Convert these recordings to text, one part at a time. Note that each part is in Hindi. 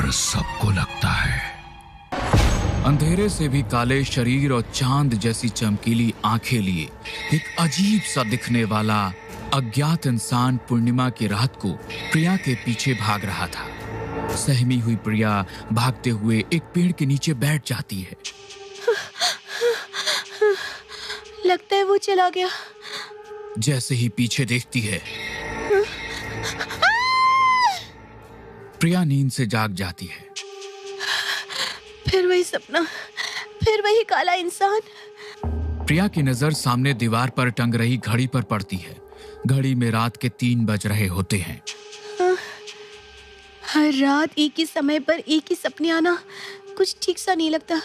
डर सबको लगता है। अंधेरे से भी काले शरीर और चांद जैसी चमकीली आंखें लिए एक अजीब सा दिखने वाला अज्ञात इंसान पूर्णिमा की रात को प्रिया के पीछे भाग रहा था। सहमी हुई प्रिया भागते हुए एक पेड़ के नीचे बैठ जाती है। लगता है वो चला गया। जैसे ही पीछे देखती है, प्रिया नींद से जाग जाती है। फिर वही सपना, फिर वही काला इंसान। प्रिया की नजर सामने दीवार पर टंग रही घड़ी पर पड़ती है। घड़ी में रात के 3 बज रहे होते हैं। हर रात एक ही समय पर एक ही सपने आना कुछ ठीक सा नहीं लगता।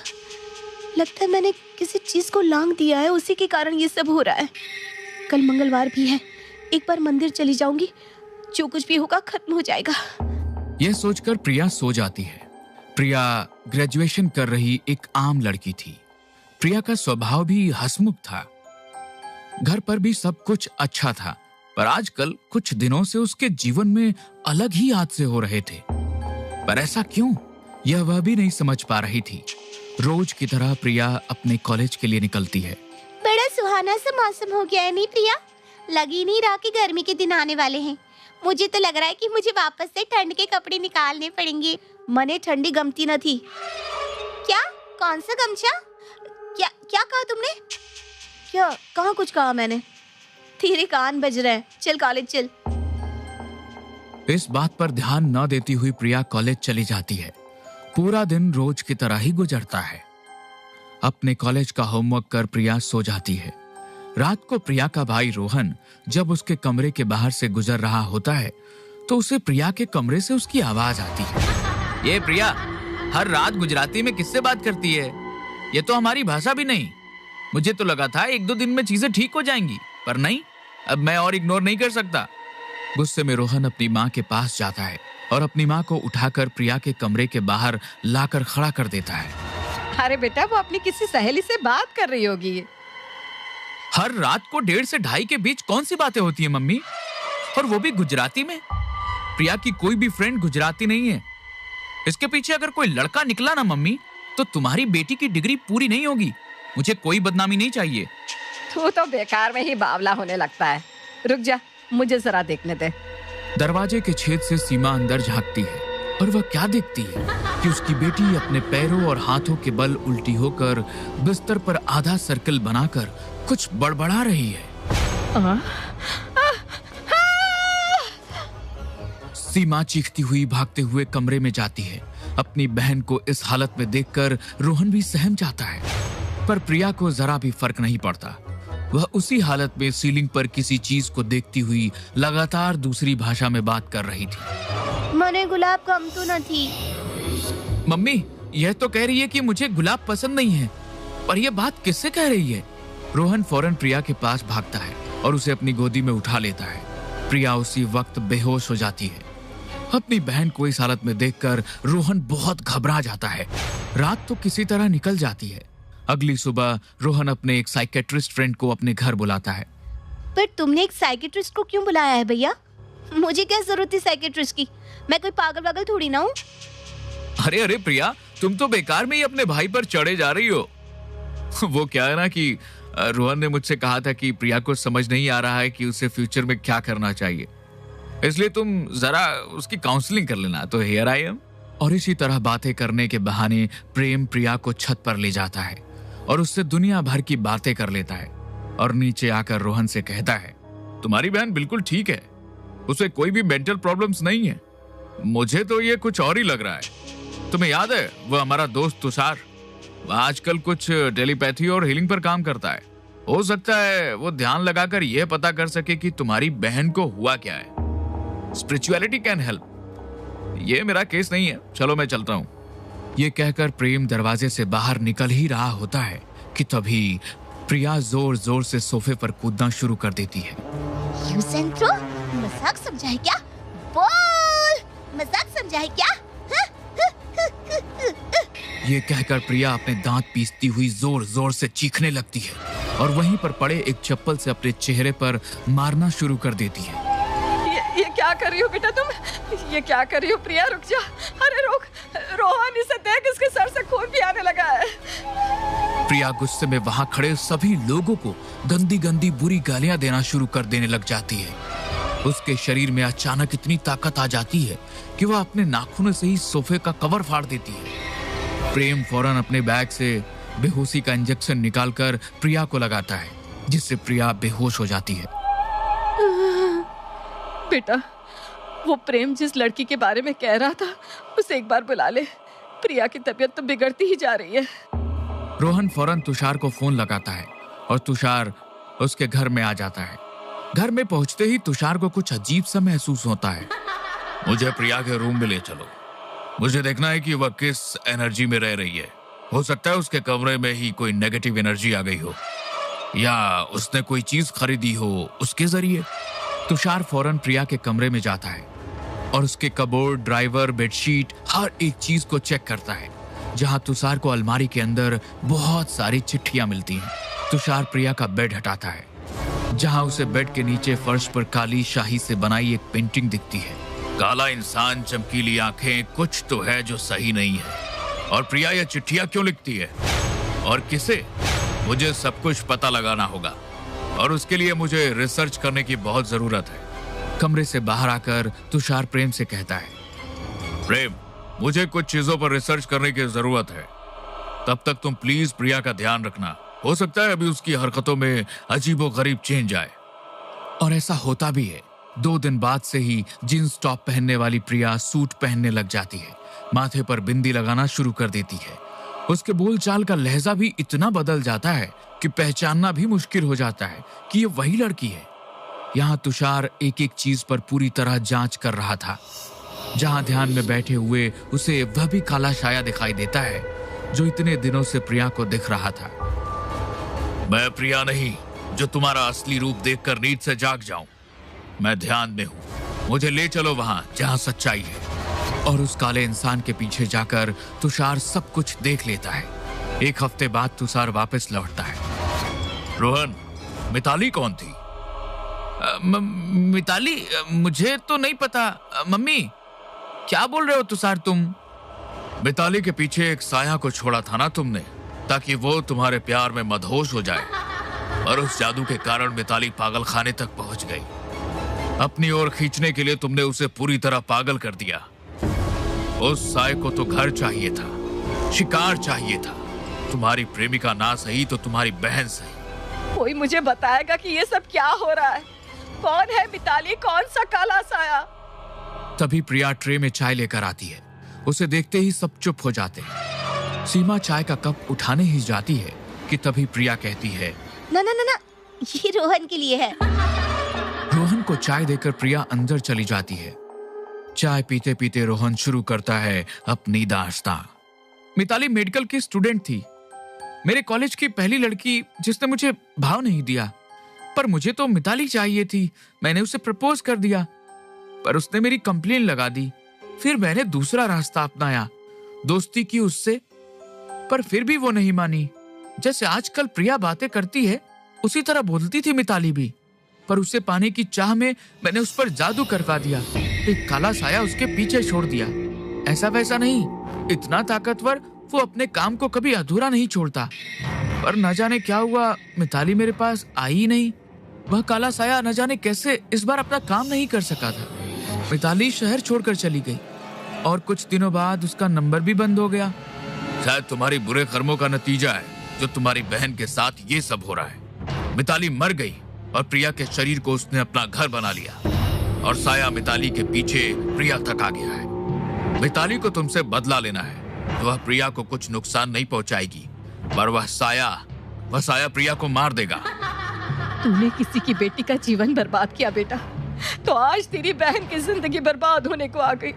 लगता है मैंने किसी चीज को लांग दिया है, उसी के कारण ये सब हो रहा है। कल मंगलवार भी है, एक बार मंदिर चली जाऊंगी, जो कुछ भी होगा खत्म हो जाएगा। यह सोचकर प्रिया सो जाती है। प्रिया ग्रेजुएशन कर रही एक आम लड़की थी। प्रिया का स्वभाव भी हंसमुख था। घर पर भी सब कुछ अच्छा था, पर आजकल कुछ दिनों से उसके जीवन में अलग ही हादसे हो रहे थे। पर ऐसा क्यों, यह वह भी नहीं समझ पा रही थी। रोज की तरह प्रिया अपने कॉलेज के लिए निकलती है। बड़ा सुहाना सा मौसम हो गया है नहीं प्रिया? लग ही नहीं रहा कि गर्मी के दिन आने वाले हैं। मुझे तो लग रहा है कि मुझे वापस से ठंड के कपड़े निकालने पड़ेंगे। मने ठंडी गमती न थी। क्या? कौन सा गमछा? क्या क्या कहा तुमने? क्या? कहाँ कुछ कहा मैंने? तेरे कान बज रहे हैं। चल कॉलेज चल। इस बात पर ध्यान न देती हुई प्रिया कॉलेज चली जाती है। पूरा दिन रोज की तरह ही गुजरता है। अपने कॉलेज का होमवर्क कर प्रिया सो जाती है। रात को प्रिया का भाई रोहन जब उसके कमरे के बाहर से गुजर रहा होता है तो उसे प्रिया के कमरे से उसकी आवाज आती है। ये प्रिया, हर रात गुजराती में किससे बात करती है? ये तो हमारी भाषा भी नहीं। मुझे तो लगा था 1-2 दिन में चीजें ठीक हो जाएंगी, पर नहीं। अब मैं और इग्नोर नहीं कर सकता। गुस्से में रोहन अपनी माँ के पास जाता है और अपनी माँ को उठाकर प्रिया के कमरे के बाहर लाकर खड़ा कर देता है। अरे बेटा, वो अपनी किसी सहेली से बात कर रही होगी। हर रात को 1:30 से 2:30 के बीच कौन सी बातें होती है मम्मी? और वो भी गुजराती में? प्रिया की कोई भी फ्रेंड गुजराती नहीं है। इसके पीछे अगर कोई लड़का निकला ना मम्मी, तो तुम्हारी बेटी की डिग्री पूरी नहीं होगी। मुझे कोई बदनामी नहीं चाहिए। तू तो बेकार में ही बावला होने लगता है। रुक जा, मुझे जरा देखने दे। दरवाजे के छेद से सीमा अंदर झांकती है और वह क्या देखती है कि उसकी बेटी अपने पैरों और हाथों के बल उल्टी होकर बिस्तर पर आधा सर्कल बनाकर कुछ बड़बड़ा रही है। सीमा चीखती हुई भागते हुए कमरे में जाती है। अपनी बहन को इस हालत में देखकर रोहन भी सहम जाता है, पर प्रिया को जरा भी फर्क नहीं पड़ता। वह उसी हालत में सीलिंग पर किसी चीज को देखती हुई लगातार दूसरी भाषा में बात कर रही थी। मने गुलाब कम तो न थी। मम्मी, यह तो कह रही है कि मुझे गुलाब पसंद नहीं है, पर यह बात किससे कह रही है? रोहन फौरन प्रिया के पास भागता है और उसे अपनी गोदी में उठा लेता है। प्रिया उसी वक्त बेहोश हो जाती है। अपनी बहन को इस हालत में देखकर रोहन बहुत घबरा जाता है। रात तो किसी तरह निकल जाती है। अगली सुबह रोहन अपने एक साइकेट्रिस्ट फ्रेंड को अपने घर बुलाता है। पर तुमने एक साइकेट्रिस्ट को क्यों बुलाया है भैया? मुझे क्या जरूरत थी साइकेट्रिस्ट की? मैं कोई पागल वागल थोड़ी ना हूँ। अरे प्रिया, तुम तो बेकार में ही अपने भाई पर चढ़े जा रही हो। वो क्या है ना कि रोहन ने मुझसे कहा था कि प्रिया को समझ नहीं आ रहा है कि उसे फ्यूचर में क्या करना चाहिए, इसलिए तुम जरा उसकी काउंसलिंग कर लेना। तो हियर आई एम। और इसी तरह बातें करने के बहाने प्रेम प्रिया को छत पर ले जाता है और उससे दुनिया भर की बातें कर लेता है और नीचे आकर रोहन से कहता है, तुम्हारी बहन बिल्कुल ठीक है, उसे कोई भी मेंटल प्रॉब्लम्स नहीं है। मुझे तो ये कुछ और ही लग रहा है। तुम्हें याद है वो हमारा दोस्त तुषार, वह आजकल कुछ टेलीपैथी और हीलिंग पर काम करता है। हो सकता है वो ध्यान लगाकर यह पता कर सके कि तुम्हारी बहन को हुआ क्या है। Spirituality can help. ये मेरा केस नहीं है, चलो मैं चलता हूँ। ये कहकर प्रेम दरवाजे से बाहर निकल ही रहा होता है कि तभी प्रिया जोर जोर से सोफे पर कूदना शुरू कर देती है। मजाक समझा है क्या? बोल, मजाक समझा है क्या? ये कहकर प्रिया अपने दांत पीसती हुई जोर जोर से चीखने लगती है और वहीं पर पड़े एक चप्पल से अपने चेहरे पर मारना शुरू कर देती है। ये क्या कर रही हो बेटा तुम? ये क्या कर रही हो प्रिया? रुक जा। अरे रोहन, इसे देख, इसके सर से खून भी आने लगा है। प्रिया गुस्से में वहां खड़े सभी लोगों को गंदी गंदी बुरी गालियां देना शुरू कर देने लग जाती है। उसके शरीर में अचानक इतनी ताकत आ जाती है कि वह अपने नाखूनों से ही सोफे का कवर फाड़ देती है। प्रेम फौरन अपने बैग से बेहोशी का इंजेक्शन निकालकर प्रिया को लगाता है, जिससे प्रिया बेहोश हो जाती है। बेटा, वो प्रेम जिस लड़की के बारे में कह रहा था, उसे एक बार बुला ले। प्रिया की तबीयत तो बिगड़ती ही जा रही है। रोहन फौरन तुषार को फोन लगाता है और तुषार उसके घर में आ जाता है। घर में पहुंचते ही तुषार को कुछ अजीब सा महसूस होता है। मुझे प्रिया के रूम में ले चलो, मुझे देखना है कि वह किस एनर्जी में रह रही है। हो सकता है उसके कमरे में ही कोई नेगेटिव एनर्जी आ गई हो, या उसने कोई चीज खरीदी हो उसके जरिए। तुषार फौरन प्रिया के कमरे में जाता है और उसके कबोर्ड, ड्राइवर, बेडशीट, हर एक चीज को चेक करता है। जहां तुषार को अलमारी के अंदर बहुत सारी चिट्ठियां मिलती हैं। तुषार प्रिया का बेड हटाता है, जहां उसे बेड के नीचे फर्श पर काली शाही से बनाई एक पेंटिंग दिखती है। काला इंसान, चमकीली आंखें, कुछ तो है जो सही नहीं है। और प्रिया ये चिट्ठियां क्यों लिखती है और किसे? मुझे सब कुछ पता लगाना होगा और उसके लिए मुझे रिसर्च करने की बहुत जरूरत है। कमरे से बाहर आकर तुषार प्रेम से कहता है, प्रेम, मुझे कुछ चीजों पर रिसर्च करने की जरूरत है। तब तक तुम प्लीज प्रिया का ध्यान रखना। हो सकता है अभी उसकी हरकतों में अजीबोगरीब चेंज आए। और ऐसा होता भी है। 2 दिन बाद से ही जींस टॉप पहनने वाली प्रिया सूट पहनने लग जाती है, माथे पर बिंदी लगाना शुरू कर देती है। उसके बोलचाल का लहजा भी इतना बदल जाता है कि पहचानना भी मुश्किल हो जाता है कि ये वही लड़की है। यहाँ तुषार एक एक चीज पर पूरी तरह जांच कर रहा था। जहां ध्यान में बैठे हुए उसे वह भी काला साया दिखाई देता है जो इतने दिनों से प्रिया को दिख रहा था। मैं प्रिया नहीं जो तुम्हारा असली रूप देखकर नींद से जाग जाऊं। मैं ध्यान में हूं, मुझे ले चलो वहां जहां सच्चाई है। और उस काले इंसान के पीछे जाकर तुषार सब कुछ देख लेता है। 1 हफ्ते बाद तुषार वापस लौटता है। रोहन, मिताली कौन थी? मिताली? मुझे तो नहीं पता। मम्मी, क्या बोल रहे हो तुषार तुम? मिताली के पीछे एक साया को छोड़ा था ना तुमने, ताकि वो तुम्हारे प्यार में मदहोश हो जाए। और उस जादू के कारण मिताली पागल खाने तक पहुंच गई। अपनी ओर खींचने के लिए तुमने उसे पूरी तरह पागल कर दिया। उस साय को तो घर चाहिए था, शिकार चाहिए था। तुम्हारी प्रेमिका ना सही तो तुम्हारी बहन सही। कोई मुझे बताएगा कि ये सब क्या हो रहा है? कौन है मिताली? कौन सा काला साया? तभी प्रिया ट्रे में चाय लेकर आती है। उसे देखते ही सब चुप हो जाते हैं। सीमा चाय का कप उठाने ही जाती है कि तभी प्रिया कहती है, ना ना ना ना, ये रोहन के लिए है। रोहन को चाय देकर प्रिया अंदर चली जाती है। चाय पीते पीते रोहन शुरू करता है अपनी दास्तां। मिताली मेडिकल की स्टूडेंट थी, मेरे कॉलेज की पहली लड़की जिसने मुझे भाव नहीं दिया। पर मुझे तो मिताली चाहिए थी। मैंने उसे प्रपोज कर दिया, पर उसने मेरी कंप्लेन लगा दी। फिर मैंने दूसरा रास्ता अपनाया, दोस्ती की उससे, पर फिर भी वो नहीं मानी। जैसे आजकल प्रिया बातें करती है उसी तरह बोलती थी मिताली भी। पर उसे पाने की चाह में मैंने उस पर जादू करवा दिया। एक काला साया उसके पीछे छोड़ दिया। ऐसा वैसा नहीं, इतना ताकतवर वो अपने काम को कभी अधूरा नहीं छोड़ता। पर न जाने क्या हुआ, मिताली मेरे पास आई ही नहीं। वह काला साया न जाने कैसे इस बार अपना काम नहीं कर सका था। मिताली शहर छोड़कर चली गई और कुछ दिनों बाद उसका नंबर भी बंद हो गया। शायद तुम्हारी बुरे कर्मों का नतीजा है जो तुम्हारी बहन के साथ ये सब हो रहा है। मिताली मर गई और प्रिया के शरीर को उसने अपना घर बना लिया और साया मिताली के पीछे प्रिया तक आ गया है। मिताली को तुमसे बदला लेना है तो वह प्रिया को कुछ नुकसान नहीं पहुंचाएगी, पर वह साया प्रिया को मार देगा। तूने किसी की बेटी का जीवन बर्बाद किया बेटा, तो आज तेरी बहन की जिंदगी बर्बाद होने को आ गई।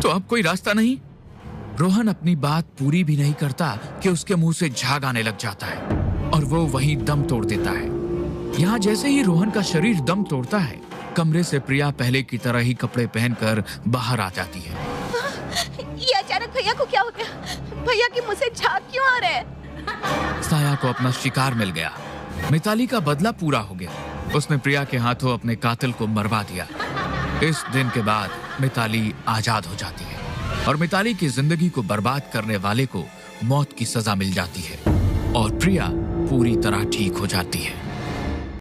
तो अब कोई रास्ता नहीं? रोहन अपनी बात पूरी भी नहीं करता कि उसके मुंह से झाग आने लग जाता है और वो वहीं दम तोड़ देता है। यहाँ जैसे ही रोहन का शरीर दम तोड़ता है, कमरे से प्रिया पहले की तरह ही कपड़े पहनकर बाहर आ जाती है। ये अचानक भैया को क्या हो गया? भैया के मुंह से झाग क्यों आ रहा है? साया को अपना शिकार मिल गया। मिताली का बदला पूरा हो गया। उसने प्रिया के हाथों अपने कातिल को मरवा दिया। इस दिन के बाद मिताली आजाद हो जाती है। और मिताली की जिंदगी को बर्बाद करने वाले को मौत की सजा मिल जाती है और प्रिया पूरी तरह ठीक हो जाती है।